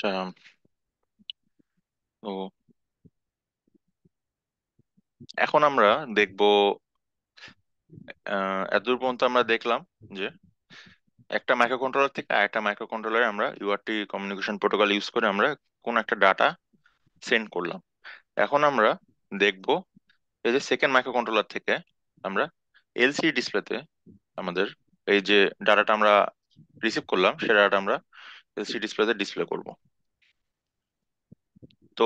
আচ্ছা। তো এখন আমরা দেখব, এতদূর পর্যন্ত আমরা দেখলাম যে একটা মাইক্রো কন্ট্রোলার থেকে আরেকটা মাইক্রো কন্ট্রোলারে আমরা ইউআরটি কমিউনিকেশন প্রোটোকল ইউজ করে আমরা কোন একটা ডাটা সেন্ড করলাম। এখন আমরা দেখব এই যে সেকেন্ড মাইক্রো কন্ট্রোলার থেকে আমরা এলসিডি ডিসপ্লেতে আমাদের এই যে ডাটাটা আমরা রিসিভ করলাম সে ডাটাটা আমরা এলসিডি ডিসপ্লেতে ডিসপ্লে করব। তো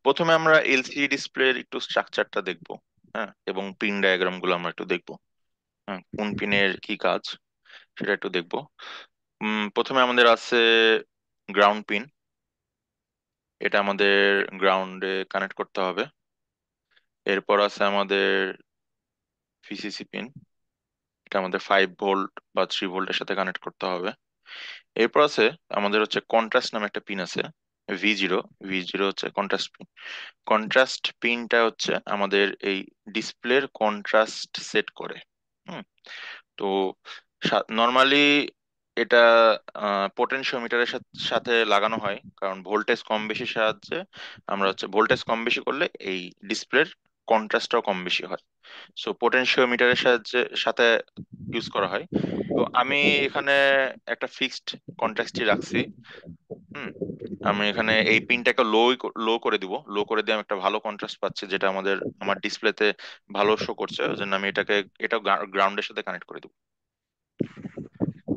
প্রথমে আমরা এলসিডি ডিসপ্লের একটু স্ট্রাকচারটা দেখব। হ্যাঁ, এবং পিন ডায়াগ্রাম গুলো আমরা একটু দেখবো। হ্যাঁ, কোন পিনের কি কাজ সেটা একটু দেখবো। প্রথমে আমাদের আছে গ্রাউন্ড পিন। এটা আমাদের গ্রাউন্ডে কানেক্ট করতে হবে। এরপর আছে আমাদের ভিসিসি পিন। এটা আমাদের 5 ভোল্ট বা 3 ভোল্টের সাথে কানেক্ট করতে হবে। এরপর আছে আমাদের হচ্ছে কন্ট্রাস্ট নামে একটা পিন আছে, V0। V0 হচ্ছে কন্ট্রাস্ট পিন। কন্ট্রাস্ট পিনটা হচ্ছে আমাদের এই ডিসপ্লের কন্ট্রাস্ট সেট করে। হুম। তো নর্মালি এটা পোটেনশিওমিটারের সাথে লাগানো হয়, কারণ ভোল্টেজ কম বেশি সাহায্যে আমরা হচ্ছে ভোল্টেজ কম বেশি করলে এই ডিসপ্লের কন্ট্রাস্টটাও কম বেশি হয়। সো পোটেনশিওমিটারের সাথে ইউজ করা হয়। তো আমি এখানে একটা ফিক্সড কন্ট্রাস্টই রাখছি। হুম। আমি এখানে এই পিনটাকে লো করে দিব। লো করে দিয়ে আমি একটা ভালো কন্ট্রাস্ট পাচ্ছি, যেটা আমার ডিসপ্লেতে ভালো শো করছে। ওই জন্য আমি এটা গ্রাউন্ডের সাথে কানেক্ট করে দিব।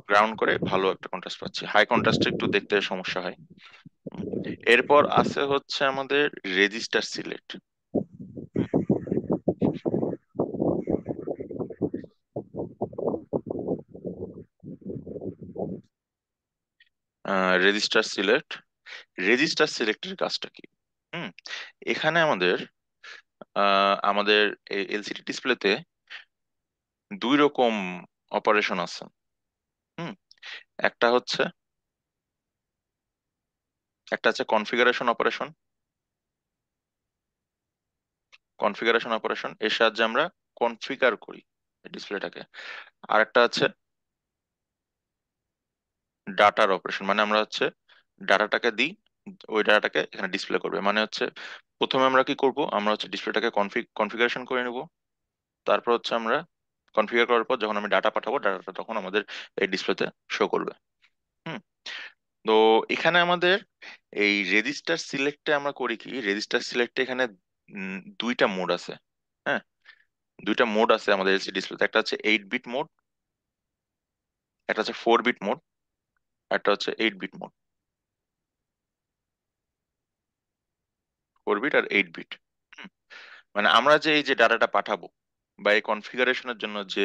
গ্রাউন্ড করে ভালো একটা কন্ট্রাস্ট পাচ্ছি, হাই কন্ট্রাস্টে একটু দেখতে সমস্যা হয়। হুম। এরপর আছে হচ্ছে আমাদের register select. Register select, register সিলেক্টের কাজটা কি? হুম। এখানে আমাদের এলসিডি ডিসপ্লেতে দুই রকম অপারেশন আছে। হুম। একটা হচ্ছে একটা হচ্ছে কনফিগারেশন অপারেশন। কনফিগারেশন অপারেশন এর সাহায্যে আমরা কনফিগার করি ডিসপ্লেটাকে। আর একটা আছে ডাটার অপারেশন, মানে আমরা হচ্ছে ডাটাটাকে দিই, ওই ডাটাটাকে এখানে ডিসপ্লে করবে। মানে হচ্ছে প্রথমে আমরা কি করব, আমরা হচ্ছে ডিসপ্লেটাকে কনফিগারেশন করে নেব। তারপর হচ্ছে আমরা কনফিগার করার পর যখন আমি ডাটা পাঠাবো, ডাটাটা তখন আমাদের এই ডিসপ্লেতে শো করবে। হুম। তো এখানে আমাদের এই রেজিস্টার সিলেক্টে আমরা করি কি, রেজিস্টার সিলেক্টে এখানে দুইটা মোড আছে। হ্যাঁ, দুইটা মোড আছে আমাদের এলসিডি ডিসপ্লেতে। একটা হচ্ছে 8 বিট মোড, একটা হচ্ছে 4 বিট মোড, একটা হচ্ছে 8 বিট মোড। 4 বিট আর 8 বিট। মানে আমরা যে এই যে ডাটাটা পাঠাবো বা এই কনফিগারেশনের জন্য যে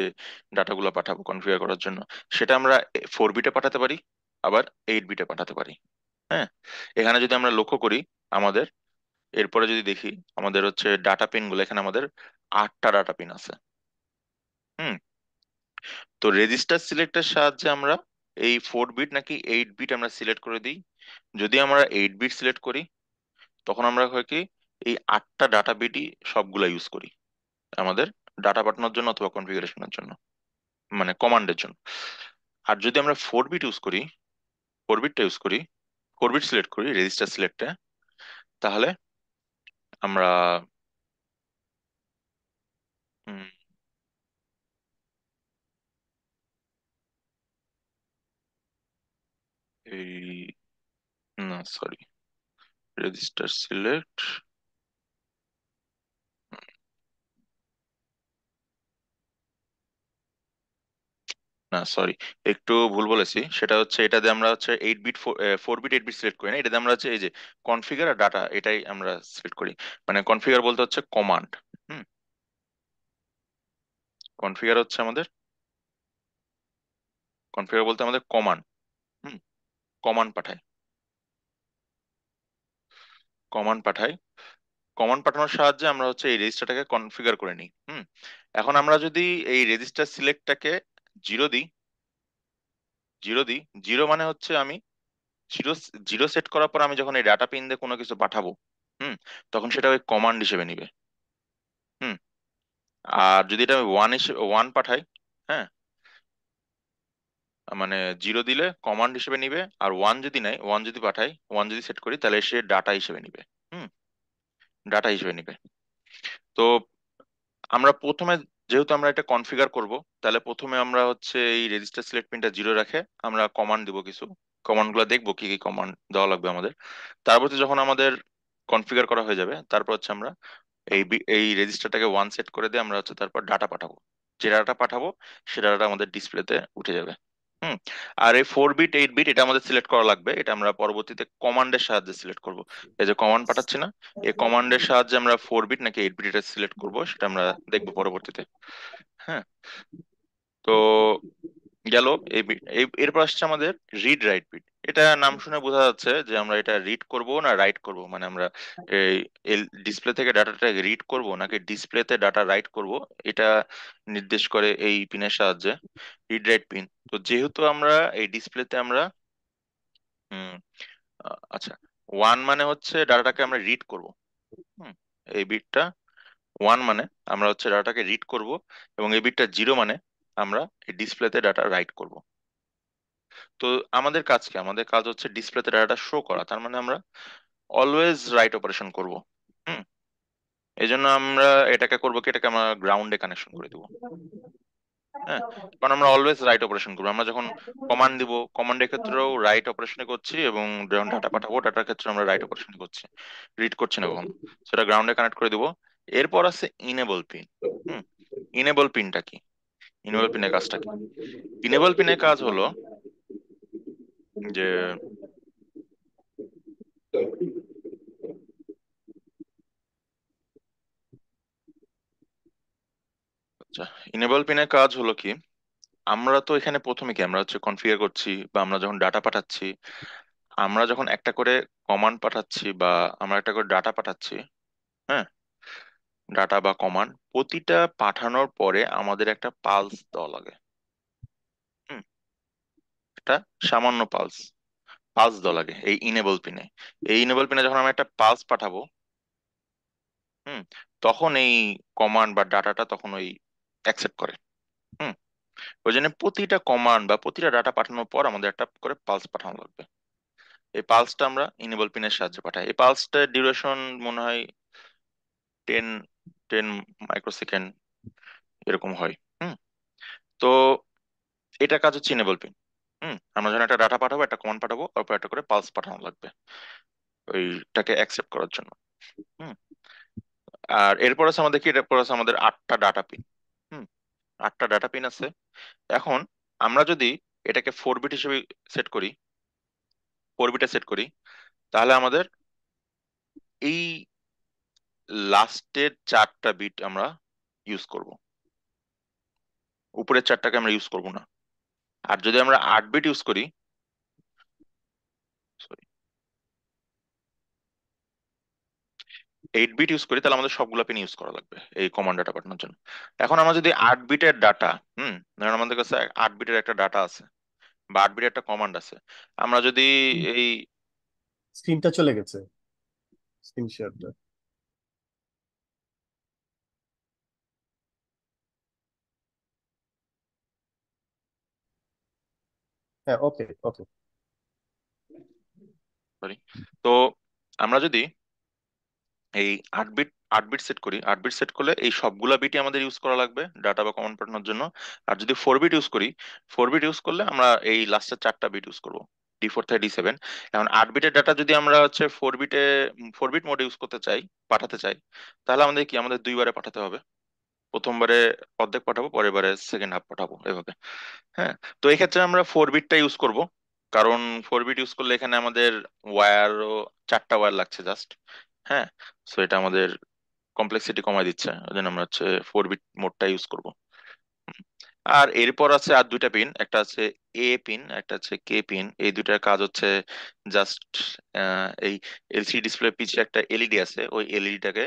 ডাটাগুলো পাঠাবো কনফিগার করার জন্য, সেটা আমরা 4 বিটে পাঠাতে পারি, আবার 8 বিটে পাঠাতে পারি। হ্যাঁ। এখানে যদি আমরা লক্ষ্য করি আমাদের, এরপরে যদি দেখি আমাদের হচ্ছে ডাটা পিন গুলো, এখানে আমাদের 8টা ডাটা পিন আছে। হুম। তো রেজিস্টার সিলেক্টের সাহায্যে আমরা এই 4 বিট নাকি 8 বিট আমরা সিলেক্ট করে দিই। যদি আমরা 8 বিট সিলেক্ট করি, তখন আমরা হয় কি, এই 8টা ডাটা বিটই সবগুলা ইউজ করি আমাদের ডাটা পাঠানোর জন্য অথবা কনফিগারেশনের জন্য, মানে কমান্ডের জন্য। আর যদি আমরা 4 বিট ইউজ করি, 4 বিটটা ইউজ করি, 4 বিট সিলেক্ট করি রেজিস্টার সিলেক্টে, তাহলে আমরা উম, এই না সরি, রেজিস্টার সিলেক্ট, না সরি, একটু ভুল বলেছি। সেটা হচ্ছে এটাতে আমরা হচ্ছে 8 বিট 4 বিট 8 বিট সিলেক্ট করি না, এটাতে আমরা হচ্ছে এই যে কনফিগার আর ডাটা এটাই আমরা সিলেক্ট করি। মানে কনফিগার বলতে হচ্ছে কমান্ড। হুম। কনফিগার হচ্ছে আমাদের, কনফিগার বলতে আমাদের কমান্ড। হুম। কমান্ড পাঠায়, কমান্ড পাঠায়। কমান্ড পাঠানোর সাহায্যে আমরা হচ্ছে এই রেজিস্টারটাকে কনফিগার করে নিই। হুম। এখন আমরা যদি এই রেজিস্টার সিলেক্টটাকে জিরো দিই, জিরো দিই, জিরো মানে হচ্ছে আমি জিরো, জিরো সেট করার পর আমি যখন এই ডাটা পিন দিয়ে কোনো কিছু পাঠাবো, হুম, তখন সেটা ওই কমান্ড হিসেবে নিবে। হুম। আর যদি এটা আমি ওয়ান পাঠাই, হ্যাঁ, মানে 0 দিলে কমান্ড হিসেবে নিবে, আর 1 যদি নেয়, 1 যদি পাঠাই, 1 যদি সেট করি, তাহলে সে ডাটা হিসেবে নিবে। হুম, ডাটা হিসেবে নিবে। তো আমরা প্রথমে, যেহেতু আমরা এটা কনফিগার করব, তাহলে প্রথমে আমরা হচ্ছে এই রেজিস্টার সিলেক্ট পিনটা 0 রাখে আমরা কমান্ড দিব কিছু। কমান্ড গুলো দেখবো কি কি কমান্ড দেওয়া লাগবে আমাদের। তারপরে যখন আমাদের কনফিগার করা হয়ে যাবে, তারপর হচ্ছে আমরা এই রেজিস্টারটাকে 1 সেট করে দিয়ে আমরা হচ্ছে তারপর ডাটা পাঠাবো। যে ডাটা পাঠাবো সে ডাটাটা আমাদের ডিসপ্লেতে উঠে যাবে। হুম। আর এই 4 বিট 8 বিট এটা আমাদের সিলেক্ট করা লাগবে, এটা আমরা পরবর্তীতে কমান্ডের সাহায্যে সিলেক্ট করব। এই যে কমান্ড পাঠাচ্ছি না, এই কমান্ডের সাহায্যে আমরা 4 বিট নাকি 8 বিট এটা সিলেক্ট করব, সেটা আমরা দেখবো পরবর্তীতে। হ্যাঁ। তো গেল এই বিট, এরপর আসছে আমাদের রিড রাইট বিট। এটা নাম শুনে বোঝা যাচ্ছে যে আমরা এটা রিড করব না রাইট করব, মানে আমরা এই ডিসপ্লে থেকে ডাটাটা রিড করব নাকি ডিসপ্লেতে ডাটা রাইট করব, এটা নির্দেশ করে এই পিনের সাহায্যে, রিড রাইট পিন। তো যেহেতু আমরা এই ডিসপ্লেতে আমরা হুম আচ্ছা, 1 মানে হচ্ছে ডাটাটাকে আমরা রিড করব। হুম। এই বিটটা 1 মানে আমরা হচ্ছে ডাটাটাকে রিড করব, এবং এই বিটটা 0 মানে আমরা এই ডিসপ্লেতে ডাটা রাইট করব। তো আমাদের কাজ কি? আমাদের কাজ হচ্ছে ডিসপ্লেতে ডাটাটা শো করা, তার মানে আমরা অলওয়েজ রাইট অপারেশন করব। হুম। এই জন্য আমরা এটাকে করবো কি, এটাকে আমরা গ্রাউন্ডে কানেকশন করে দিব। হ্যাঁ, কারণ আমরা অলওয়েজ রাইট অপারেশন করবো। আমরা যখন কমান্ড দিব, কমান্ডের ক্ষেত্রেও রাইট অপারেশনে করছি, এবং যখন ডাটা পাঠাবো ডাটার ক্ষেত্রে আমরা রাইট অপারেশন করছি, রিড করছি না কখনো। সেটা গ্রাউন্ডে কানেক্ট করে দিব। এরপর আছে ইনেবল পিন। হুম। ইনেবল পিনটা কি? ইনেবল পিনের কাজটা কি? ইনেবল পিনের কাজ হলো যে, আচ্ছা, ইনেবল পিনের কাজ হলো কি, আমরা তো এখানে প্রথমে কি আমরা হচ্ছে কনফিগার করছি, বা আমরা যখন ডাটা পাঠাচ্ছি, আমরা যখন একটা করে কমান্ড পাঠাচ্ছি বা আমরা একটা করে ডাটা পাঠাচ্ছি, হ্যাঁ, ডাটা বা কমান্ড, প্রতিটা পাঠানোর পরে আমাদের একটা পালস দেওয়া লাগে। হুম। একটা সামান্য পালস, পালস দেওয়া লাগে এই ইনেবল পিনে। এই ইনেবল পিনে যখন আমরা একটা পালস পাঠাবো, হুম, তখন এই কমান্ড বা ডাটাটা তখন ওই অ্যাকসেপ্ট করে। হুম। ওই জন্য প্রতিটা কমান্ড বা প্রতিটা ডাটা পাঠানোর পর আমাদের একটা করে পালস পাঠানো লাগবে। এই পালসটা আমরা ইনেবল পিনের সাহায্যে পাঠাই। এই পালসটার ডিউরেশন মনে হয় 10 10 মাইক্রোসেকেন্ড এরকম হয়। হুম। তো এটা কাজ হচ্ছে ইনেবল পিন। হুম। আমরা যখন একটা ডাটা পাঠাবো, একটা কমান্ড পাঠাবো, তারপর একটা করে পালস পাঠানো লাগবে ওইটাকে অ্যাকসেপ্ট করার জন্য। হুম। আর এরপর আছে আমাদের কি, এরপর আছে আমাদের 8টা ডাটা পিন। হুম। 8টা ডাটা পিন আছে। এখন আমরা যদি এটাকে 4 বিট হিসেবে সেট করি, 4 বিটে সেট করি, তাহলে আমাদের এই লাস্টের 4টা বিট আমরা ইউজ করব, উপরের 4টাকে আমরা ইউজ করব না। আর যদি আমরা 8 বিট ইউজ করি, সরি, 8 বিট ইউজ করি, তাহলে আমাদের সবগুলো পিন ইউজ করা লাগবে এই কমান্ড ডাটা পাঠানোর জন্য। এখন আমরা যদি 8 বিটের ডাটা, ধরেন আমাদের কাছে 8 বিটের একটা ডাটা আছে, বা 8 বিটের একটা কমান্ড আছে, আমরা যদি এই স্ক্রিনটা চলে গেছে, স্ক্রিন শেয়ারটা। হ্যাঁ, ওকে ওকে। সরি, তো আমরা যদি এই 8 বিট 8 বিট সেট করি, 8 বিট সেট করলে এই সবগুলা বিটই আমাদের ইউজ করা লাগবে ডাটা বা কমান্ড পাঠানোর জন্য। আর যদি 4 বিট ইউজ করি, 4 বিট ইউজ করলে আমরা এই লাস্টের 4টা বিট ইউজ করবো, D4 থেকে D7। এখন 8 বিটের ডাটা যদি আমরা হচ্ছে 4 বিট মোডে ইউজ করতে চাই, পাঠাতে চাই, তাহলে আমাদের কি, আমাদের দুইবারে পাঠাতে হবে। প্রথমবারে অর্ধেক পাঠাবো, পরের বারে সেকেন্ড হাফ পাঠাবো, এভাবে। হ্যাঁ। তো এই ক্ষেত্রে আমরা 4 বিটটা ইউজ করব, কারণ 4 বিট ইউজ করলে এখানে আমাদের ওয়্যারও 4টা ওয়্যার লাগছে জাস্ট। হ্যাঁ। সো এটা আমাদের কমপ্লেক্সিটি কমায় দিচ্ছে, ওই জন্য আমরা হচ্ছে 4 বিট মোডটা ইউজ করব। আর এরপর আছে আর দুইটা পিন, একটা আছে এ পিন, একটা আছে কে পিন। এই দুইটার কাজ হচ্ছে জাস্ট এই এলসিডি ডিসপ্লে পিছে একটা এলইডি আছে, ওই এলইডিটাকে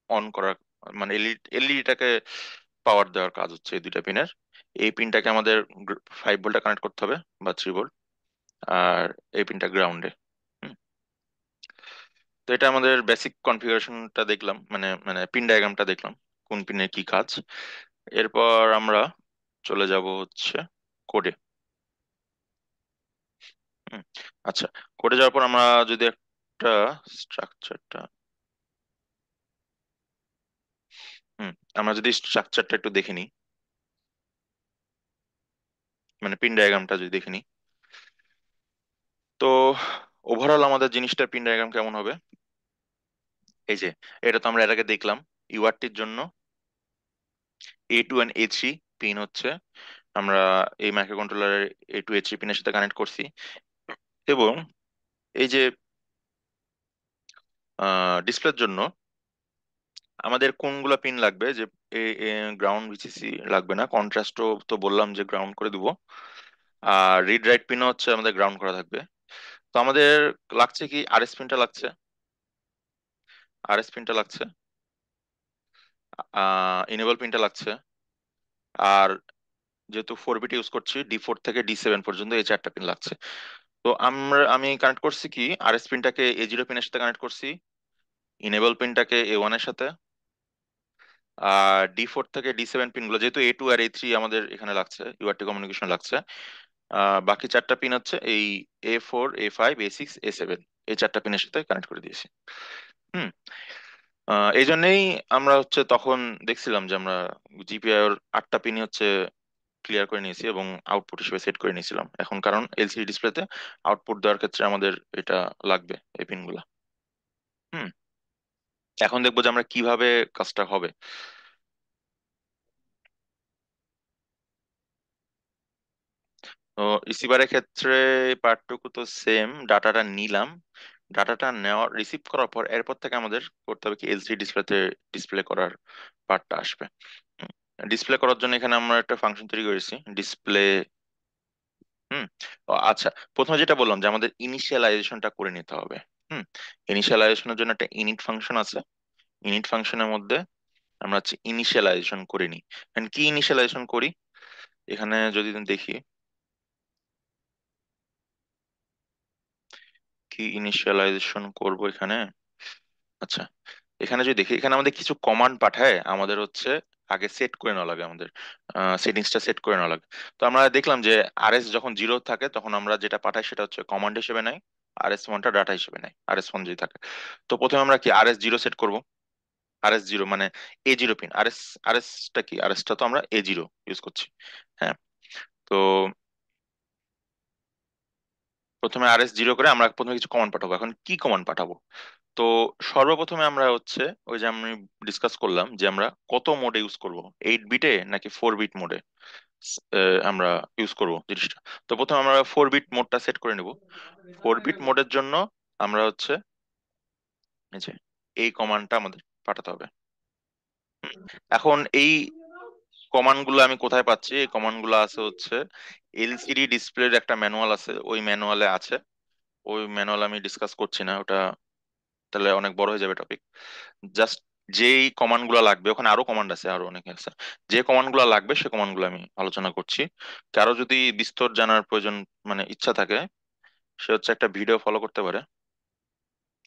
অন করার, মানে এলইডিটাকে পাওয়ার দেওয়ার কাজ হচ্ছে এই দুইটা পিনের। এই পিনটাকে আমাদের 5 ভোল্টে কানেক্ট করতে হবে, বা 3 ভোল্ট। আর এই পিনটা গ্রাউন্ডে। তো এটা আমাদের বেসিক কনফিগারেশনটা দেখলাম, মানে মানে পিন ডায়াগ্রামটা দেখলাম, কোন পিনের কি কাজ। এরপর আমরা চলে যাব হচ্ছে কোডে। হুম, আচ্ছা, করে যাওয়ার পর আমরা যদি একটা স্ট্রাকচারটা, হুম, আমরা যদি স্ট্রাকচারটা একটু দেখে নিই, মানে পিন ডায়াগ্রামটা যদি দেখে নিই, তো ওভারঅল আমাদের জিনিসটা পিন ডায়াগ্রাম কেমন হবে? এই যে, এটা তো আমরা এর আগে দেখলাম, ইউআরটির জন্য A2 and A3 পিন হচ্ছে, আমরা এই মাইক্রো কন্ট্রোলারের A2 A3 পিনের সাথে কানেক্ট করছি। এবং এই যে ডিসপ্লের জন্য আমাদের কোনগুলা পিন লাগবে, যে গ্রাউন্ড ভিসিসি লাগবে না, কন্ট্রাস্টও তো বললাম যে গ্রাউন্ড করে দিব, আর রিড রাইট পিনও হচ্ছে আমাদের গ্রাউন্ড করা থাকবে। তো আমাদের লাগছে কি, আরএস পিনটা লাগছে, আরএস পিনটা লাগছে, ইনেবল পিনটা লাগছে, আর যেহেতু 4 বিট ইউজ করছি, D4 থেকে D7 পর্যন্ত এই চারটা পিন লাগছে। তো আমি কানেক্ট করছি কি, আরএস পিনটাকে A0 পিনের সাথে কানেক্ট করছি, ইনেবল পিনটাকে A1 এর সাথে, আর D4 থেকে D7 পিনগুলো যেহেতু A2 আর A3 আমাদের এখানে লাগছে, ইউআরটি কমিউনিকেশন লাগছে, বাকি চারটা পিন হচ্ছে এই A4 A5 A6 A7, এই চারটা পিনের সাথে কানেক্ট করে দিয়েছি। হুম, এই জন্যই আমরা হচ্ছে তখন দেখছিলাম যে আমরা জিপিআই এর 8টা পিনই হচ্ছে ক্লিয়ার করে নিয়েছি এবং আউটপুট হিসেবে সেট করে নিয়েছিলাম। এখন কারণ এলসিডি ডিসপ্লেতে আউটপুট দেওয়ার ক্ষেত্রে আমাদের এটা লাগবে, এই পিনগুলা। হুম, এখন দেখবো যে আমরা কিভাবে কাজটা হবে। তো রিসিভারের ক্ষেত্রে পার্টটুকু তো সেম, ডাটাটা নিলাম, ডাটাটা নেওয়ার রিসিভ করার পর এরপর থেকে আমাদের করতে হবে কি, এলসিডি ডিসপ্লেতে ডিসপ্লে করার পার্টটা আসবে। ডিসপ্লে করার জন্য এখানে আমরা একটা ফাংশন তৈরি করেছি, ডিসপ্লে। হুম, ও আচ্ছা, প্রথমে যেটা বললাম যে আমাদের ইনিশিয়ালাইজেশনটা করে নিতে হবে। হুম, ইনিশিয়ালাইজেশনের জন্য একটা ইনিট ফাংশন আছে, ইনিট ফাংশনের মধ্যে আমরা হচ্ছে ইনিশিয়ালাইজেশন করে নিই। And কি ইনিশিয়ালাইজেশন করি, এখানে যদি দেখি কি ইনিশিয়ালাইজেশন করব এখানে। আচ্ছা, এখানে যদি দেখি, এখানে আমাদের কিছু কমান্ড পাঠায়, আমাদের হচ্ছে আগে সেট করে নেওয়া লাগে, আমাদের সেটিংসটা সেট করে নেওয়া লাগে। তো আমরা দেখলাম যে আরএস যখন 0 থাকে তখন আমরা যেটা পাঠাই সেটা হচ্ছে কমান্ড হিসেবে নেয়, RS1টা ডাটা হিসেবে নেয়, RS1 যদি থাকে। তো প্রথমে আমরা কি RS0 সেট করব, RS0 মানে A0 পিন, আরএসটা কি, আরএসটা তো আমরা A0 ইউজ করছি। হ্যাঁ, তো প্রথমে RS0 করে আমরা প্রথমে কিছু কমান্ড পাঠাবো। এখন কি কমান্ড পাঠাবো? তো সর্বপ্রথমে আমরা হচ্ছে ওই যে আমি ডিসকাস করলাম যে আমরা কত মোডে ইউজ করব, 8 বিটে নাকি 4 বিট মোডে আমরা ইউজ করব জিনিসটা। তো প্রথমে আমরা 4 বিট মোডটা সেট করে নিব। 4 বিট মোডের জন্য আমরা হচ্ছে এই যে এই কমান্ডটা আমাদের পাঠাতে হবে। হুম, এখন এই কমান্ড গুলো আমি কোথায় পাচ্ছি? এই কমান্ড গুলো আছে হচ্ছে এলসিডি ডিসপ্লের একটা ম্যানুয়াল আছে, ওই ম্যানুয়ালে আছে। ওই ম্যানুয়াল আমি ডিসকাস করছি না, ওটা তাহলে অনেক বড় হয়ে যাবে টপিক। জাস্ট যেই কমান্ড গুলো লাগবে, ওখানে আরো কমান্ড আছে, আরো অনেক আছে, যে কমান্ড গুলো লাগবে সে কমান্ড গুলো আমি আলোচনা করছি। কারো যদি বিস্তর জানার প্রয়োজন মানে ইচ্ছা থাকে, সে হচ্ছে একটা ভিডিও ফলো করতে পারে।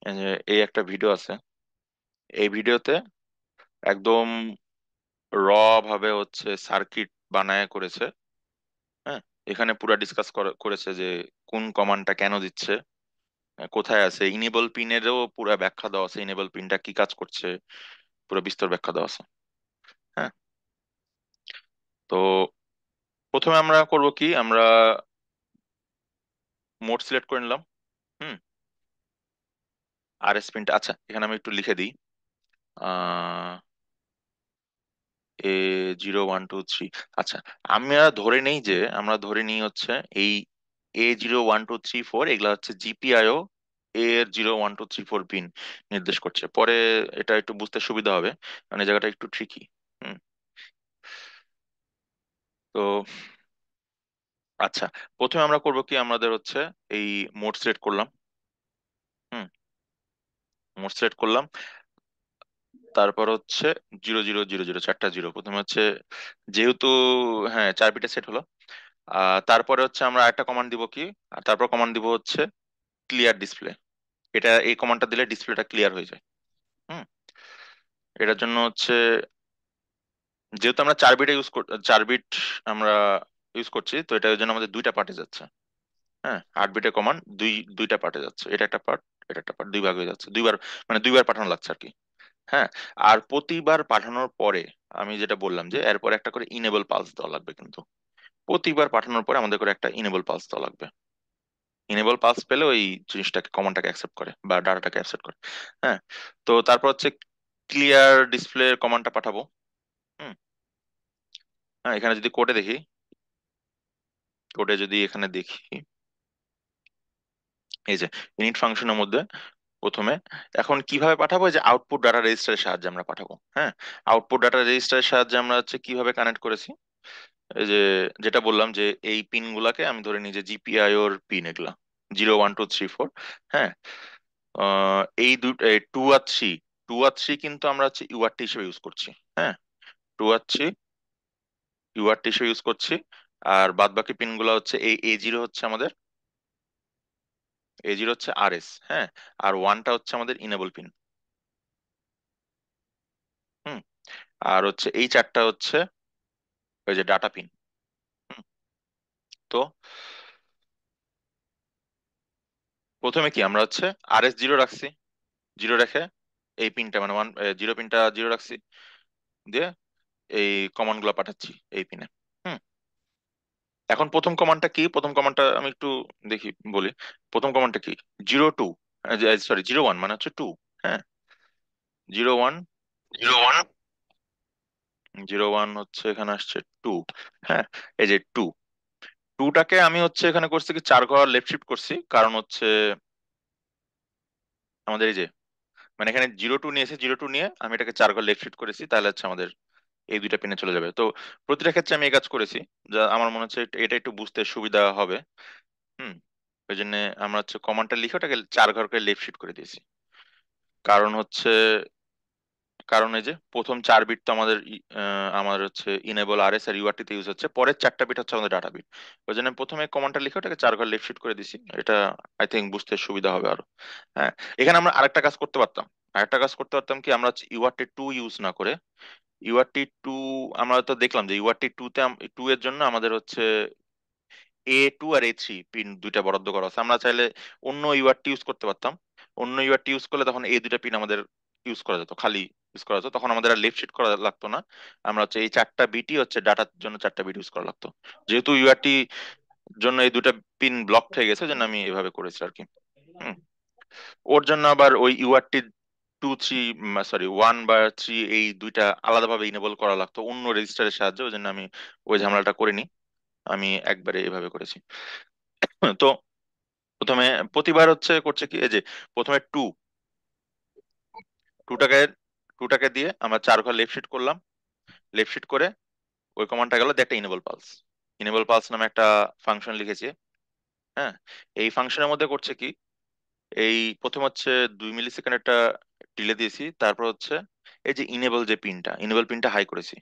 এই যে এই একটা ভিডিও আছে, এই ভিডিওতে একদম র ভাবে হচ্ছে সার্কিট বানায় করেছে। হ্যাঁ, এখানে পুরা ডিসকাস করেছে যে কোন কমান্ডটা কেন দিচ্ছে, কোথায় আছে, ইনেবল পিনেরও পুরা ব্যাখ্যা দেওয়া আছে, ইনেবল পিনটা কি কাজ করছে, পুরো বিস্তর ব্যাখ্যা দেওয়া আছে। হ্যাঁ, তো প্রথমে আমরা করব কি, আমরা মোড সিলেক্ট করে নিলাম। হুম, আরএস পিনটা, আচ্ছা এখানে আমি একটু লিখে দিই, A0 1 2 3। আচ্ছা, আমরা ধরে নিই হচ্ছে এই A0 1 2 3 4 এগুলা হচ্ছে জিপিআইও এর 0 1 2 3 4 পিন নির্দেশ করছে। পরে এটা একটু বুঝতে সুবিধা হবে, মানে এই জায়গাটা একটু ট্রিকি। হুম, তো আচ্ছা, প্রথমে আমরা করব কি, আমাদের হচ্ছে এই মোড সিলেক্ট করলাম। হুম, মোড সিলেক্ট করলাম, তারপর হচ্ছে 0 0 0 0, চারটা জিরো প্রথমে হচ্ছে, যেহেতু হ্যাঁ 4 বিটে সেট হলো। তারপরে হচ্ছে আমরা একটা কমান্ড দিব কি, আর তারপর কমান্ড দিব হচ্ছে ক্লিয়ার ডিসপ্লে। এটা এই কমান্ডটা দিলে ডিসপ্লেটা ক্লিয়ার হয়ে যায়। হুম, এটার জন্য হচ্ছে যেহেতু আমরা 4 বিট আমরা ইউজ করছি, তো এটার জন্য আমাদের দুইটা পার্টে যাচ্ছে। হ্যাঁ, 8 বিটের কমান্ড দুইটা পার্টে যাচ্ছে, এটা একটা পার্ট, এটা একটা পার্ট, দুই ভাগ হয়ে যাচ্ছে, দুইবার, মানে দুইবার পাঠানো লাগছে আর কি। হ্যাঁ, আর প্রতিবার পাঠানোর পরে আমি যেটা বললাম যে এরপর একটা করে ইনেবল পালস দেওয়া লাগবে, কিন্তু প্রতিবার পাঠানোর পরে আমাদের করে একটা ইনেবল পালস দেওয়া লাগবে। ইনেবল পালস পেলে ওই জিনিসটাকে, কমান্ডটাকে অ্যাকসেপ্ট করে বা ডাটাটাকে অ্যাকসেপ্ট করে। হ্যাঁ, তো তারপর হচ্ছে ক্লিয়ার ডিসপ্লে কমান্ডটা পাঠাবো। হুম। হ্যাঁ, এখানে যদি কোডে দেখি, কোডে যদি এখানে দেখি, এই যে ইনিট ফাংশনের মধ্যে প্রথমে, এখন কিভাবে পাঠাবো, এই যে আউটপুট ডাটা রেজিস্টারের সাহায্যে আমরা পাঠাবো। হ্যাঁ, আউটপুট ডাটা রেজিস্টারের সাহায্যে আমরা হচ্ছে কিভাবে কানেক্ট করেছি, এই যে যেটা বললাম যে এই পিন গুলাকে আমি ধরে নিই যে জিপিআইওর পিন এগুলা, 0 1 2 3 4। হ্যাঁ, এই 2 আর 3, 2 আর 3 কিন্তু আমরা হচ্ছে ইউআরটি হিসেবে ইউজ করছি। হ্যাঁ, 2 আর 3 ইউআরটি হিসেবে ইউজ করছি। আর বাদ বাকি পিন গুলা হচ্ছে এই A0 হচ্ছে আমাদের, A0 হচ্ছে আরএস। হ্যাঁ, আর ওয়ানটা হচ্ছে আমাদের ইনেবল পিন। হুম। আর হচ্ছে এই চারটা হচ্ছে ওই যে ডাটা পিন। হুম। তো প্রথমে কি আমরা হচ্ছে RS 0 রাখছি, 0 রেখে এই পিনটা মানে 0 পিনটা 0 রাখছি, দিয়ে এই কমান্ড গুলো পাঠাচ্ছি এই পিনে। হুম। এখন প্রথম কমান্ডটা কি, প্রথম কমান্ডটা আমি একটু দেখি বলি। প্রথম কমান্ডটা কি, 0 2, সরি 0 1 মানে হচ্ছে টু। হ্যাঁ, 0 1, 0 1, 0 1 হচ্ছে এখানে আসছে টু। হ্যাঁ, এই যে টুটাকে আমি হচ্ছে এখানে করছি কি 4 ঘর লেফট শিফট করছি, কারণ হচ্ছে আমাদের এই যে, মানে এখানে 0 2 নিয়েছে, 0 2 নিয়ে আমি এটাকে 4 ঘর লেফট শিফট করেছি, তাহলে হচ্ছে আমাদের এই দুইটা পিনে চলে যাবে। তো প্রতিটা ক্ষেত্রে আমি এই কাজ করেছি, যা আমার মনে হচ্ছে এটা একটু বুঝতে সুবিধা হবে। হুম। ওই জন্য আমরা হচ্ছে কমান্ডটা লিখে ওটাকে 4 ঘর করে লেফট শিফট করে দিয়েছি। কারণ হচ্ছে, কারণ এই যে প্রথম 4 বিট তো আমাদের আমাদের হচ্ছে ইনেবল আরএস আর ইউআরটি তে ইউজ হচ্ছে, পরের 4টা বিট হচ্ছে আমাদের ডাটা বিট। ওই জন্য প্রথমে কমান্ডটা লিখে ওটাকে 4 ঘর লেফট শিফট করে দিছি, এটা আই থিঙ্ক বুঝতে সুবিধা হবে আরো। হ্যাঁ, এখানে আমরা আরেকটা কাজ করতে পারতাম, আরেকটা কাজ করতে পারতাম কি, আমরা হচ্ছে ইউআরটি 2 ইউজ না করে, ইউআরটি 2, আমরা তো দেখলাম যে ইউআরটি 2 তে 2 এর জন্য আমাদের হচ্ছে A2 আর A3 পিন দুইটা বরাদ্দ করা আছে, আমরা চাইলে অন্য ইউআরটি ইউজ করতে পারতাম। অন্য ইউআরটি ইউজ করলে তখন এই দুইটা পিন আমাদের ইউজ করা যেত, খালি ইউজ করা যেত, তখন আমাদের আর লেফট শিফট করা লাগতো না। আমরা হচ্ছে এই 4টা বিটই হচ্ছে ডাটার জন্য 4টা বিট ইউজ করা লাগতো। যেহেতু ইউআরটি জন্য এই দুইটা পিন ব্লক হয়ে গেছে, জন্য আমি এভাবে করেছি আর কি। হুম। ওর জন্য আবার ওই ইউআরটি 2 3, সরি 1 বা 3, এই দুইটা আলাদাভাবে ইনেবল করা লাগতো অন্য রেজিস্টারের সাহায্যে, ওই জন্য আমি ওই ঝামেলাটা করিনি, আমি একবারে এভাবে করেছি। তো প্রথমে প্রতিবার হচ্ছে করছে কি, এই যে প্রথমে টুটাকে টুটাকে দিয়ে আমরা 4 ঘর লেফট শিফট করলাম, লেফট শিফট করে ওই কমান্ডটা গেল দিয়ে একটা ইনেবল পালস, ইনেবল পালস নামে একটা ফাংশন লিখেছি। হ্যাঁ, এই ফাংশনের মধ্যে করছে কি, এই প্রথম হচ্ছে 2 মিলি সেকেন্ড একটা ডিলে দিয়েছি, তারপর হচ্ছে এই যে ইনেবল যে পিনটা, ইনেবল পিনটা হাই করেছি,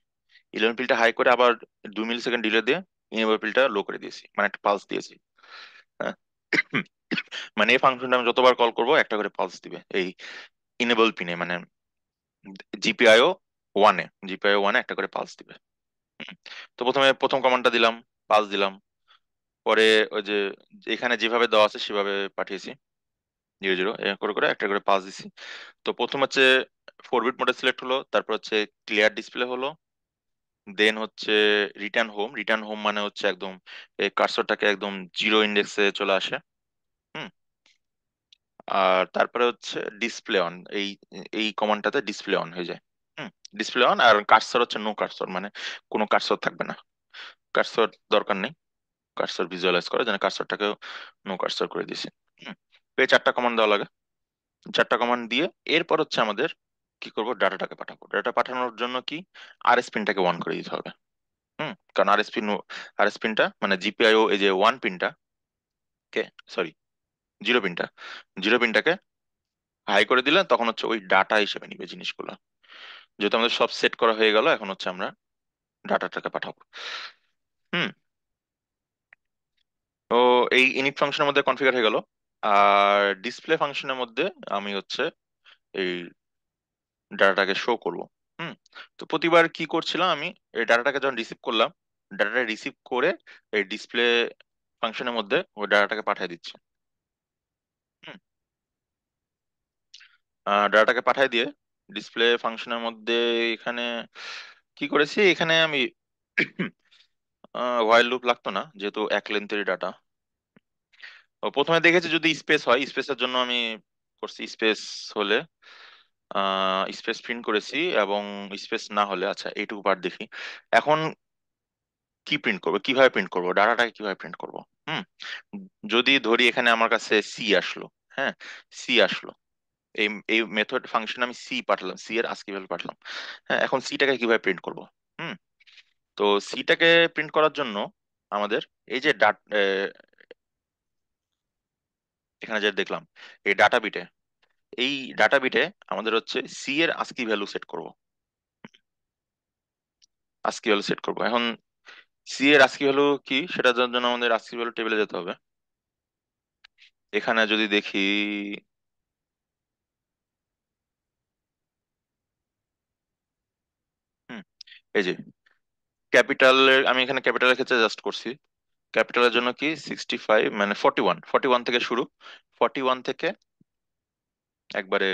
ইলেভেন পিনটা হাই করে আবার 2 মিলি সেকেন্ড ডিলে দিয়ে ইনেবল পিনটা লো করে দিয়েছি, মানে একটা পালস দিয়েছি। হ্যাঁ, মানে এই ফাংশনটা আমি যতবার কল করবো একটা করে পালস দিবে এই ইনেবল পিনে, মানে জিপিআইও ওয়ানে একটা করে পালস দিবে। হুম। তো প্রথমে প্রথম কমান্ডটা দিলাম, পালস দিলাম, পরে ওই যে এখানে যেভাবে দেওয়া আছে সেভাবে পাঠিয়েছি, 0 0 করে করে একটা করে পালস দিছি। তো প্রথম হচ্ছে 4 বিট মোডে সিলেক্ট হলো, তারপর হচ্ছে ক্লিয়ার ডিসপ্লে হলো, দেন হচ্ছে রিটার্ন হোম মানে হচ্ছে একদম এই কার্সরটাকে একদম 0 ইন্ডেক্সে চলে আসে। হুম। আর তারপরে হচ্ছে ডিসপ্লে অন, এই এই কমান্ডটাতে ডিসপ্লে অন হয়ে যায়। হুম। ডিসপ্লে অন, আর কার্সর হচ্ছে নো কার্সর, মানে কোনো কার্সর থাকবে না, কার্সর দরকার নেই, কার্সর ভিজুয়ালাইজ করার জন্য কার্সরটাকেও নো কার্সর করে দিয়েছি। হুম। তো এই 4টা কমান্ড দেওয়া লাগে, 4টা কমান্ড দিয়ে এরপর হচ্ছে আমাদের কি করব, ডাটাটাকে পাঠাবো। ডাটা পাঠানোর জন্য কি, আরএস পিনটাকে অন করে দিতে হবে। হুম। কারণ আরএস পিনটা মানে জিপিআইও এই যে 1 পিনটা কে, সরি 0 পিনটা, 0 পিনটাকে হাই করে দিলে তখন হচ্ছে ওই ডাটা হিসেবে নিবে জিনিসগুলো। যেহেতু আমাদের সব সেট করা হয়ে গেল, এখন হচ্ছে আমরা ডাটাটাকে পাঠাবো। হুম। তো এই ইনিট ফাংশনের মধ্যে কনফিগার হয়ে গেল। আর ডিসপ্লে ফাংশনের মধ্যে আমি হচ্ছে এই ডাটাটাকে শো করব। হুম। তো প্রতিবার কি করছিলাম আমি, এই ডাটাটাকে যখন রিসিভ করলাম, ডাটাটা রিসিভ করে এই ডিসপ্লে ফাংশনের মধ্যে ওই ডাটাটাকে পাঠিয়ে দিচ্ছে। হুম, ডাটাটাকে পাঠিয়ে দিয়ে ডিসপ্লে ফাংশনের মধ্যে এখানে কি করেছি, এখানে আমি হোয়াইল লুপ লাগতো না যেহেতু এক লেন্থেরই ডাটা। প্রথমে দেখেছি যদি স্পেস হয়, স্পেসের জন্য আমি করছি স্পেস হলে স্পেস প্রিন্ট করেছি, এবং স্পেস না হলে আচ্ছা এইটুকু পার্ট দেখি। এখন কি প্রিন্ট করবো, কিভাবে প্রিন্ট করবো, ডাটাটাকে কিভাবে প্রিন্ট করবো? হুম, যদি ধরি এখানে আমার কাছে সি আসলো, হ্যাঁ, সি আসলো, এই এই মেথড ফাংশন আমি সি পাঠালাম, সি এর আস্কি ভ্যালু পাঠালাম। হ্যাঁ, এখন সিটাকে কিভাবে প্রিন্ট করব? হুম, তো সিটাকে প্রিন্ট করার জন্য আমাদের এই যে এখানে যে দেখলাম এই ডাটা বিটে, এই ডাটা বিটে আমাদের হচ্ছে সি এর আস্কি ভ্যালু সেট করব, আস্কি ভ্যালু সেট করব। এখন সি এর আস্কি ভ্যালু কি সেটার জন্য আমাদের আস্কি ভ্যালু টেবিলে যেতে হবে। এখানে যদি দেখি, হুম, এই যে ক্যাপিটালের, আমি এখানে ক্যাপিটালের ক্ষেত্রে জাস্ট করছি। ক্যাপিটালের জন্য কি 65 মানে 41, 41 থেকে শুরু, 41 থেকে একবারে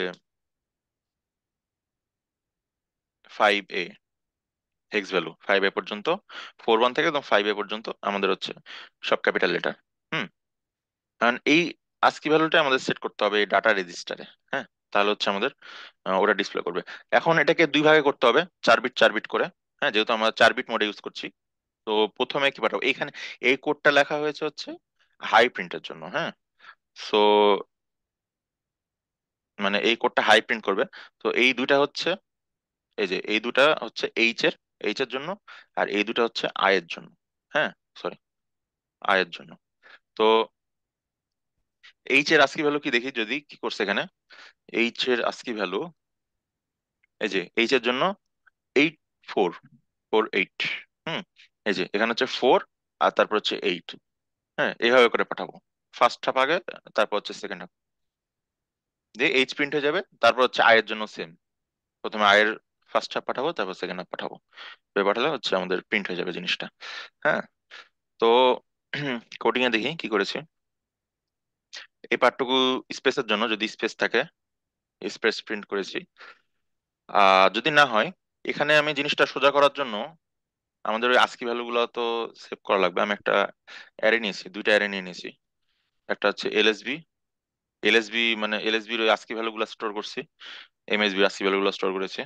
5A, হেক্স ভ্যালু 5A পর্যন্ত, 41 থেকে একদম 5A পর্যন্ত আমাদের হচ্ছে সব ক্যাপিটাল লেটার। হুম, কারণ এই আস্কি ভ্যালুটা আমাদের সেট করতে হবে এই ডাটা রেজিস্টারে। হ্যাঁ, তাহলে হচ্ছে আমাদের ওটা ডিসপ্লে করবে। এখন এটাকে দুই ভাগে করতে হবে, 4 বিট 4 বিট করে। হ্যাঁ, যেহেতু আমরা 4 বিট মোডে ইউজ করছি, তো প্রথমে কি পাঠাবো, এখানে এই কোডটা লেখা হয়েছে হচ্ছে হাই প্রিন্টের জন্য। হ্যাঁ, সো মানে এই কোডটা হাই প্রিন্ট করবে। তো এই দুইটা হচ্ছে, এই যে এই দুটা হচ্ছে এইচ এর জন্য, আর এই দুটা হচ্ছে আই এর জন্য। হ্যাঁ, সরি, আই এর জন্য। তো এইচ এর আস্কি ভ্যালু কি দেখি, যদি কি করছে এখানে, এইচ এর আস্কি ভ্যালু, এই যে এইচ এর জন্য 8448। হুম, এই যে এখানে হচ্ছে 4 আর তারপর হচ্ছে 8। হ্যাঁ, এইভাবে করে পাঠাবো। ফার্স্ট হাফ আগে, তারপর হচ্ছে সেকেন্ড হাফ দিয়ে এইচ প্রিন্ট হয়ে যাবে। তারপর হচ্ছে আই এর জন্য সেম, প্রথমে আই এর ফার্স্ট হাফ পাঠাবো, তারপর সেকেন্ড হাফ পাঠাবো। এভাবে পাঠালে হচ্ছে আমাদের প্রিন্ট হয়ে যাবে জিনিসটা। হ্যাঁ, তো কোডিং এ দেখি কি করেছি। এই পার্টটুকু স্পেসের জন্য যদি স্পেস থাকে স্পেস প্রিন্ট করেছি। যদি না হয়, এখানে আমি জিনিসটা সোজা করার জন্য আমাদের ওই আস্কি ভ্যালু গুলো তো সেভ করা লাগবে। আমি একটা অ্যারে নিয়েছি, দুইটা অ্যারে নিয়ে নিয়েছি। একটা হচ্ছে এলএসবি, এলএসবি মানে এলএসবির ওই আস্কি ভ্যালু গুলো স্টোর করছি, এমএসবি আস্কি ভ্যালু গুলো স্টোর করেছি।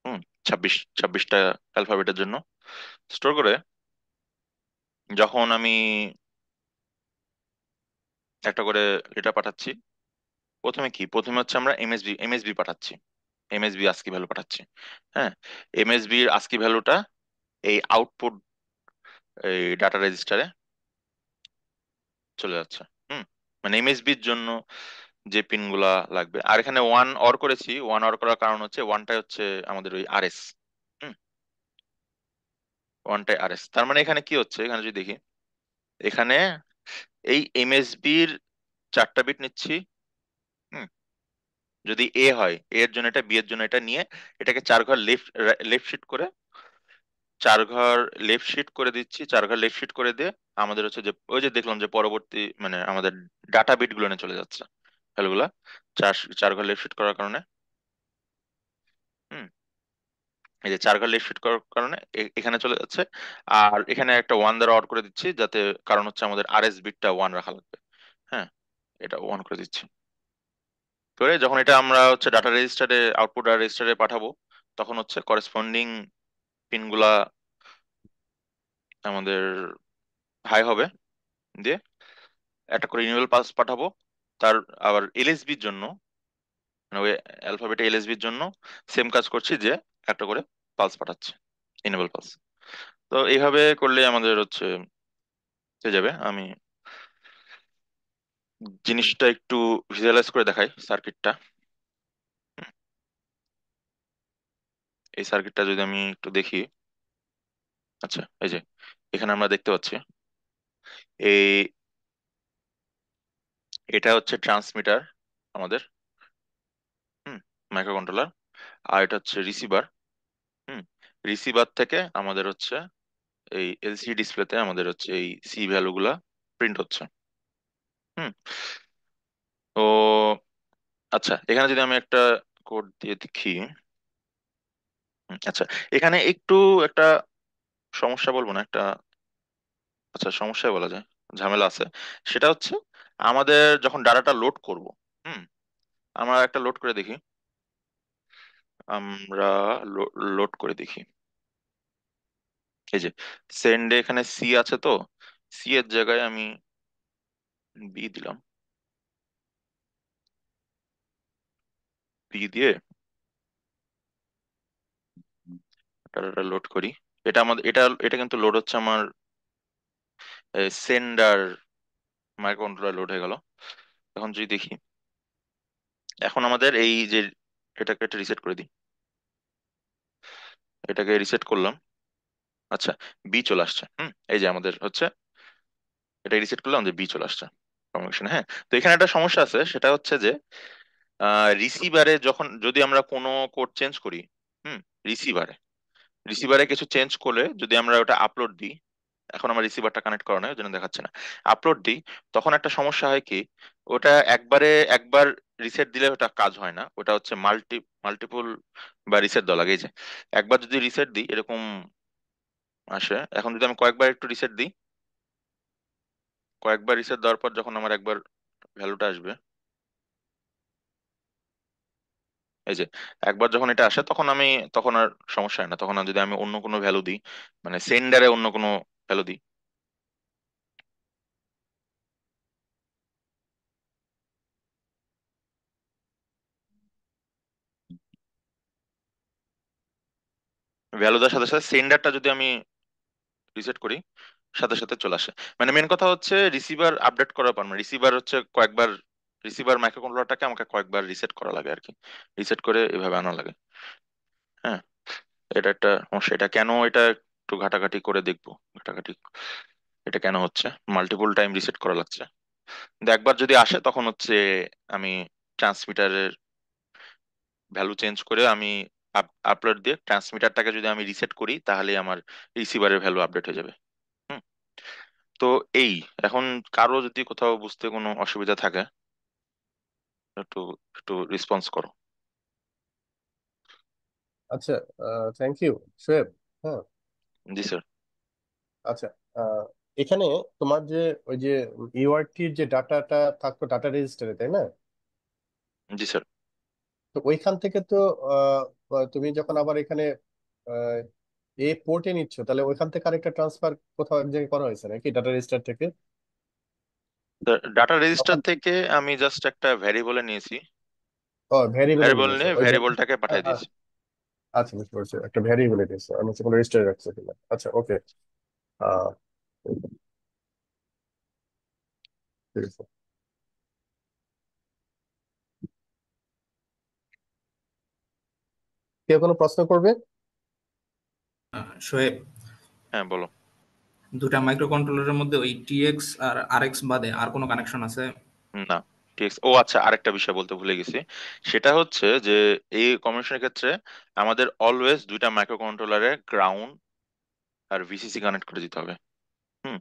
হুম, 26টা অ্যালফাবেটের জন্য স্টোর করে, যখন আমি একটা করে ডেটা পাঠাচ্ছি, প্রথমে হচ্ছে আমরা এমএসবি পাঠাচ্ছি, এমএসবি আস্কি ভ্যালু পাঠাচ্ছি। হ্যাঁ, এমএসবি এর আস্কি ভ্যালুটা এই আউটপুট এই ডাটা রেজিস্টারে চলে যাচ্ছে। হুম, মানে এমএসবির জন্য যে পিন গুলা লাগবে। আর এখানে ওয়ান অর করেছি, ওয়ান অর করার কারণ হচ্ছে ওয়ানটাই হচ্ছে আমাদের ওই আরএস। হুম, ওয়ানটাই আরএস, তার মানে এখানে কি হচ্ছে, এখানে যদি দেখি, এখানে এই এমএসবির 4টা বিট নিচ্ছি। হুম, যদি এ হয়, এ এর জন্য এটা, বি এর জন্য এটা নিয়ে এটাকে 4 ঘর লেফট লেফট শিফট করে, 4 ঘর লেফট শিফট করে দিচ্ছি, 4 ঘর লেফট শিফট করে দিয়ে আমাদের হচ্ছে যে ওই যে দেখলাম যে পরবর্তী মানে আমাদের ডাটা বিট গুলো চলে যাচ্ছে ভ্যালুগুলা, 4 4 ঘর লেফট শিফট করার কারণে। হুম, এই যে 4 ঘর লেফট শিফট করার কারণে এখানে চলে যাচ্ছে। আর এখানে একটা ওয়ান দ্বারা অড করে দিচ্ছি, যাতে কারণ হচ্ছে আমাদের আরএস বিটটা ওয়ান রাখা লাগবে। হ্যাঁ, এটা ওয়ান করে দিচ্ছি। করে যখন এটা আমরা হচ্ছে ডাটা রেজিস্টারে, আউটপুট ডাটা রেজিস্টারে পাঠাবো, তখন হচ্ছে করেসপন্ডিং পিনগুলা আমাদের হাই হবে। দিয়ে একটা করে ইনিবল পালস পাঠাবো। তার আবার এলএসবির জন্য, মানে ওই অ্যালফাবেটে এলএসবির জন্য সেম কাজ করছি, যে একটা করে পালস পাঠাচ্ছে, ইনেবল পালস। তো এইভাবে করলে আমাদের হচ্ছে হয়ে যাবে। আমি জিনিসটা একটু ভিজুয়ালাইজ করে দেখাই সার্কিটটা। এই সার্কিটটা যদি আমি একটু দেখি, আচ্ছা এই যে এখানে আমরা দেখতে পাচ্ছি এই, এটা হচ্ছে ট্রান্সমিটার আমাদের, হুম, মাইক্রো কন্ট্রোলার। আর এটা হচ্ছে রিসিভার। হুম, রিসিভার থেকে আমাদের হচ্ছে এই এলসিডি ডিসপ্লেতে আমাদের হচ্ছে এই সি ভ্যালু গুলা প্রিন্ট হচ্ছে। হুম। তো আচ্ছা, এখানে যদি আমি একটা কোড দিয়ে দেখি। আচ্ছা, এখানে একটু একটা সমস্যা বলবো না, একটা আচ্ছা সমস্যাই বলা যায়, ঝামেলা আছে। সেটা হচ্ছে আমাদের যখন ডাটাটা লোড করব, হুম, আমরা একটা লোড করে দেখি। আমরা লোড করে দেখি। এই যে সেন্ডে এখানে সি আছে, তো সি এর জায়গায় আমি বি দিলাম। বি দিয়ে ডাটাটা লোড করি। এটা আমাদের এটা এটা কিন্তু লোড হচ্ছে আমার সেন্ডার মাইক্রো কন্ট্রোলার লোড হয়ে গেল। এখন যদি দেখি, এখন আমাদের এই যে এটাকে একটা রিসেট করে দিই, এটাকে রিসেট করলাম। আচ্ছা, বি চলে আসছে। এই যে আমাদের হচ্ছে এটা রিসেট করলাম, যে বি চলে আসছে কমিউনিকেশন। হ্যাঁ, তো এখানে একটা সমস্যা আছে, সেটা হচ্ছে যে রিসিভারে যখন যদি আমরা কোনো কোড চেঞ্জ করি, হুম, রিসিভারে রিসিভারে কিছু চেঞ্জ করলে যদি আমরা ওটা আপলোড দিই, এখন আমার রিসিভারটা কানেক্ট করা নয় ওই জন্য দেখাচ্ছে না, আপলোড দিই, তখন একটা সমস্যা হয় কি, ওটা একবার রিসেট দিলে ওটা কাজ হয় না, ওটা হচ্ছে মাল্টিপল বা রিসেট দেওয়া লাগে। এই যে একবার যদি রিসেট দিই এরকম আসে, এখন যদি আমি কয়েকবার একটু রিসেট দিই, কয়েকবার রিসেট দেওয়ার পর যখন আমার একবার ভ্যালুটা আসবে, এই যে একবার যখন এটা আসে তখন তখন আর সমস্যা হয় না। তখন আর যদি আমি অন্য কোনো ভ্যালু দিই, মানে সেন্ডারে অন্য কোনো ভ্যালু দিই, ভ্যালু দেওয়ার সাথে সাথে সেন্ডারটা যদি আমি রিসেট করি, সাথে সাথে চলে আসে। মানে মেন কথা হচ্ছে রিসিভার আপডেট করার পর, মানে রিসিভার হচ্ছে কয়েকবার, রিসিভার মাইক্রোকন্ট্রোলারটাকে আমাকে কয়েকবার রিসেট করা লাগে আর কি, রিসেট করে এভাবে আনা লাগে। হ্যাঁ, এটা একটা সমস্যা। এটা কেন, এটা একটু ঘাটাঘাটি করে দেখবো, ঘাটাঘাটি এটা কেন হচ্ছে, মাল্টিপল টাইম রিসেট করা লাগছে। কিন্তু একবার যদি আসে তখন হচ্ছে আমি ট্রান্সমিটারের ভ্যালু চেঞ্জ করে আমি আপলোড দিয়ে ট্রান্সমিটারটাকে যদি আমি রিসেট করি, তাহলে আমার রিসিভারের ভ্যালু আপডেট হয়ে যাবে। হুম। তো এই এখন কারো যদি কোথাও বুঝতে কোনো অসুবিধা থাকে, একটু একটু রেসপন্স করো। আচ্ছা, থ্যাংক ইউ শোয়েব। হ্যাঁ, জি স্যার। আচ্ছা। আহ, এখানে তোমার যে ওই যে ইউআরটির যে ডাটাটা থাকতো ডাটা রেজিস্টারে, তাই না? জি স্যার। তো ওইখান থেকে তো আহ, তুমি যখন আবার এখানে আহ, এ পোর্টে নিচ্ছ, তাহলে ওইখান থেকে আরেকটা ট্রান্সফার কোথাও এক জায়গায় করা হয়েছে নাকি ডাটা রেজিস্টার থেকে? ডাটা রেজিস্টার তখন থেকে আমি জাস্ট একটা ভ্যারিয়েবলে নিয়েছি, ও ভ্যারিয়েবলে ভ্যারিয়েবল নিয়েছো নিয়ে ওই ভ্যারিয়েবলটাকে পাঠিয়ে দিয়েছি। আচ্ছা, বুঝতে পারছি, একটা ভ্যারিয়েবলে নিয়েছো, আমি হচ্ছে কোনো রেজিস্টারে রাখছো কিনা। আচ্ছা, ওকে। আহ ঠিক আছে। কেউ কোনো প্রশ্ন করবে? শোয়েব, হ্যাঁ বলো। দুটা মাইক্রো কন্ট্রোলারের মধ্যে ওই টিএক্স আর আরএক্স বাদে আর কোনো কানেকশন আছে? না, ঠিক আছে। ও আচ্ছা, আরেকটা বিষয় বলতে ভুলে গেছি। সেটা হচ্ছে যে এই কমিউনিকেশনের ক্ষেত্রে আমাদের অলওয়েজ দুইটা মাইক্রো কন্ট্রোলারে গ্রাউন্ড আর ভিসিসি কানেক্ট করে দিতে হবে। হুম,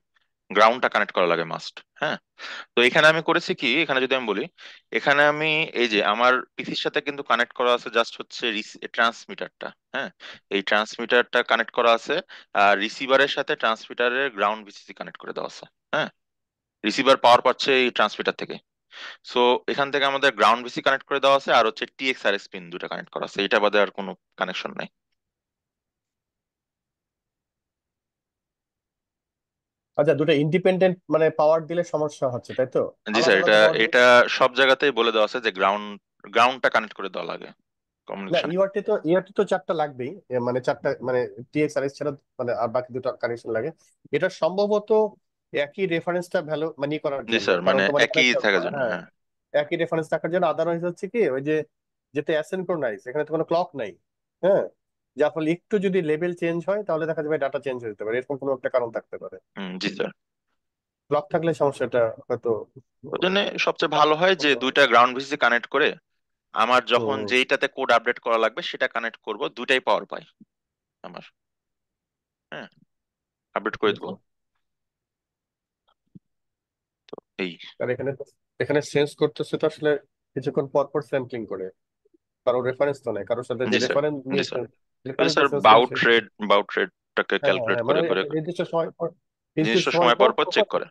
গ্রাউন্ডটা কানেক্ট করা লাগে মাস্ট। হ্যাঁ, তো এখানে আমি করেছি কি, এখানে যদি আমি বলি, এখানে আমি এই যে আমার পিসির সাথে কিন্তু কানেক্ট করা আছে জাস্ট হচ্ছে ট্রান্সমিটারটা। হ্যাঁ, এই ট্রান্সমিটারটা কানেক্ট করা আছে, আর রিসিভারের সাথে ট্রান্সমিটারের গ্রাউন্ড ভিসিসি কানেক্ট করে দেওয়া আছে। হ্যাঁ, রিসিভার পাওয়ার পাচ্ছে এই ট্রান্সমিটার থেকে। সো এখান থেকে আমাদের গ্রাউন্ড ভিসি কানেক্ট করে দেওয়া আছে, আর হচ্ছে টিএক্স আর এস পিন দুটো কানেক্ট করা আছে, এটা বাদে আর কোনো কানেকশন নাই। আচ্ছা, দুটো ইন্ডিপেন্ডেন্ট মানে পাওয়ার দিলে সমস্যা হচ্ছে, তাই তো? জি আলাদা স্যার, এটা আলাদা পাওয়ার দিলে? এটা সব জায়গাতেই বলে দেওয়া আছে যে গ্রাউন্ডটা কানেক্ট করে দেওয়া লাগে না, কমিউনিকেশনে। ইউআরটি তো চারটা লাগবেই, মানে চারটা, মানে টিএক্স আর এস ছাড়া, মানে আর বাকি দুটো কানেকশন লাগে। এটা সম্ভবত একই রেফারেন্সটা ভ্যালু মানে ই করার জি জন্য, স্যার, কারণ মানে তোমার এখানে একই একটা থাকার জন্য, হ্যাঁ, হ্যাঁ। একই রেফারেন্স থাকার জন্য। আদারওয়াইজ হচ্ছে কি, ওই যে যেতে অ্যাসিনক্রোনাইজ, এখানে তো কোনো ক্লক নাই। হ্যাঁ, যার ফলে একটু যদি লেভেল চেঞ্জ হয় তাহলে দেখা যাবে ডাটা চেঞ্জ হতে পারে, এরকম কোনো একটা কারণ থাকতে পারে। জি স্যার। ক্লক থাকলে সমস্যাটা হয়তো ওই জন্য সবচেয়ে ভালো হয় যে দুইটা গ্রাউন্ড ভিসি কানেক্ট করে আমার যখন হুম, যেইটাতে কোড আপডেট করা লাগবে সেটা কানেক্ট করব, দুটাই পাওয়ার পাই আমার। হ্যাঁ, আপডেট করে দেবো। বুঝলাম। এই আর এখানে সেন্স করতেছে তো আসলে কিছুক্ষণ পর পর স্যাম্পলিং করে, কারো রেফারেন্স তো নাই কারোর সাথে, যে জি স্যার, রেফারেন্স জি নিয়ে স্যার, ওই রেফারেন্স স্যার সেন্স করে বাউট সেই। রেট, বাউট রেটটাকে হ্যাঁ হ্যাঁ ক্যালকুলেট হ্যাঁ, করে মানে করে নির্দিষ্ট সময় পর, নির্দিষ্ট নির্দিষ্ট সময় সময় পর পর পর চেক করে।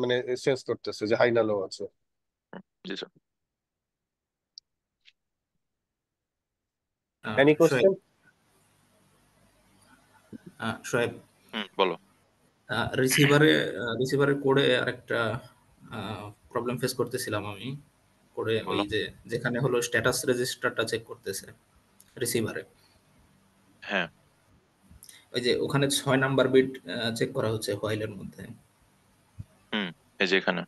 মানে সেন্স করতেছে যে হাই না লো আছে। জি sir. Any Shoaib, question? Shoaib, বলো। রিসিভারে রিসিভারের কোডে আরেকটা প্রবলেম ফেস করতেছিলাম আমি। কোডে ওই বলো। যে যেখানে হলো স্ট্যাটাস রেজিস্টারটা চেক করতেছে রিসিভারে, হ্যাঁ। ওই যে ওখানে 6 নাম্বার বিট চেক করা হচ্ছে হোয়াইলের মধ্যে। হুম। এই যে এখানে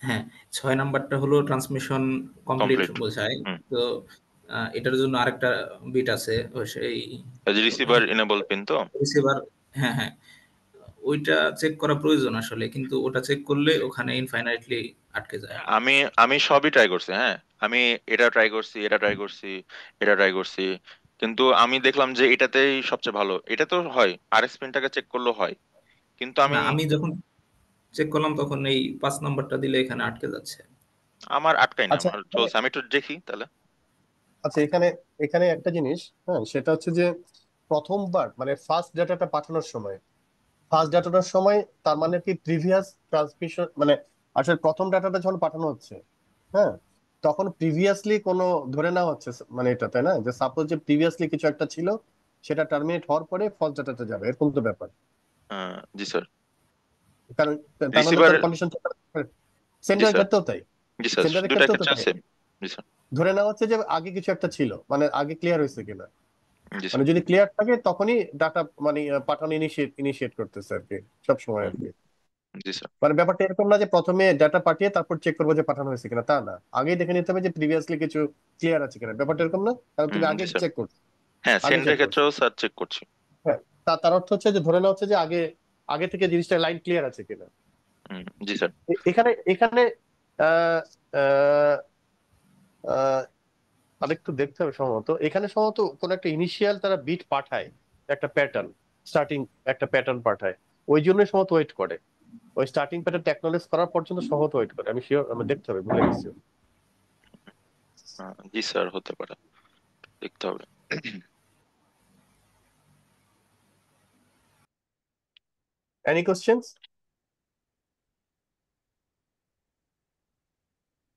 হ্যাঁ, 6 নাম্বারটা হলো ট্রান্সমিশন কমপ্লিট কমপ্লিট। বোঝায়। হুম। তো এটার জন্য আরেকটা বিট আছে, ও সেই এই যে রিসিভার এনেবল পিন তো। রিসিভার। হ্যাঁ হ্যাঁ, ওইটা চেক করা প্রয়োজন আসলে, কিন্তু ওটা চেক করলে ওখানে ইনফাইনাইটলি আটকে যায়। আমি আমি সবই ট্রাই করছি, হ্যাঁ। আমি এটা ট্রাই করছি, এটা ট্রাই করছি, এটা ট্রাই করছি, কিন্তু আমি দেখলাম যে এটাতেই সবচেয়ে ভালো। এটা তো হয়, আরএস পিনটাকে চেক করলেও হয়, কিন্তু আমি না, আমি যখন চেক করলাম তখন এই 5 নাম্বারটা দিলে এখানে আটকে যাচ্ছে। আমার আটকাই না, আচ্ছা আমার চলছে। আমি একটু দেখি তাহলে। আচ্ছা, এখানে এখানে একটা জিনিস, হ্যাঁ, সেটা হচ্ছে যে প্রথমবার মানে ফার্স্ট ডাটাটার সময় তার মানে কি প্রিভিয়াস ট্রান্সমিশন মানে আসলে প্রথম ডাটাটা যখন পাঠানো হচ্ছে, হ্যাঁ, তখন প্রিভিয়াসলি কোনো ধরে নেওয়া হচ্ছে মানে এটা, তাই না, যে সাপোজ যে প্রিভিয়াসলি কিছু একটা ছিল, সেটা টার্মিনেট হওয়ার পরে ফার্স্ট ডাটাতে যাবে, এরকম তো ব্যাপার। জি স্যার। কারণ তার মানে রিসিভার। তার কন্ডিশন জি সেন্টারের স্যার, ক্ষেত্রেও তাই, জি স্যার, সেন্টারের দুটার ক্ষেত্রেও তো ক্ষেত্রে তাই। সেম। জি স্যার। ধরে নেওয়া হচ্ছে যে আগে কিছু একটা ছিল, মানে আগে ক্লিয়ার হয়েছে কিনা, জি মানে স্যার। যদি ক্লিয়ার থাকে তখনই ডাটা মানে পাঠানো ইনিশিয়েট করতেছে আর কি, সব সময় আর কি। জি স্যার। মানে ব্যাপারটা এরকম না যে প্রথমে ডাটা পাঠিয়ে তারপর চেক করবো যে পাঠানো হয়েছে কিনা, তা না, আগেই দেখে নিতে হবে যে প্রিভিয়াসলি কিছু ক্লিয়ার আছে কিনা, ব্যাপারটা এরকম না, কারণ তুমি আগে জি স্যার। চেক করছো, হ্যাঁ, আগে সেন্টারের চেক করছো। ক্ষেত্রেও স্যার চেক করছি। হ্যাঁ, তার অর্থ হচ্ছে যে ধরে নেওয়া হচ্ছে যে আগে আগে থেকে জিনিসটা লাইন ক্লিয়ার আছে কিনা। জি স্যার। এখানে এখানে আহ আহ আহ আরেকটু দেখতে হবে সম্ভবত, এখানে সম্ভবত কোন একটা ইনিশিয়াল তারা বিট পাঠায়, একটা প্যাটার্ন, স্টার্টিং একটা প্যাটার্ন পাঠায়, ওই জন্যই সম্ভবত ওয়েট করে, ওই স্টার্টিং প্যাটার্ন টেকনোলজি করার পর্যন্ত সম্ভবত ওয়েট করে, আমি শিওর, আমি দেখতে হবে, ভুলে গেছি। জি স্যার, হতে পারে, দেখতে হবে। Any questions?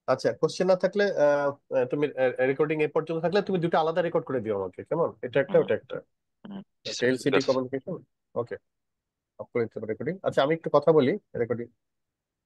আচ্ছা, কোশ্চেন না থাকলে তুমি রেকর্ডিং এ পর্যন্ত থাকলে তুমি দুটো আলাদা রেকর্ড করে দিও আমাকে, কেমন, এটা একটা হুম, ওটা একটা। জি ওকে, স্যার, ঠিক এলসিডি আছে। কমিউনিকেশন। ওকে, অফ করে দিতে হবে রেকর্ডিং। আচ্ছা, আমি একটু কথা বলি রেকর্ডিং।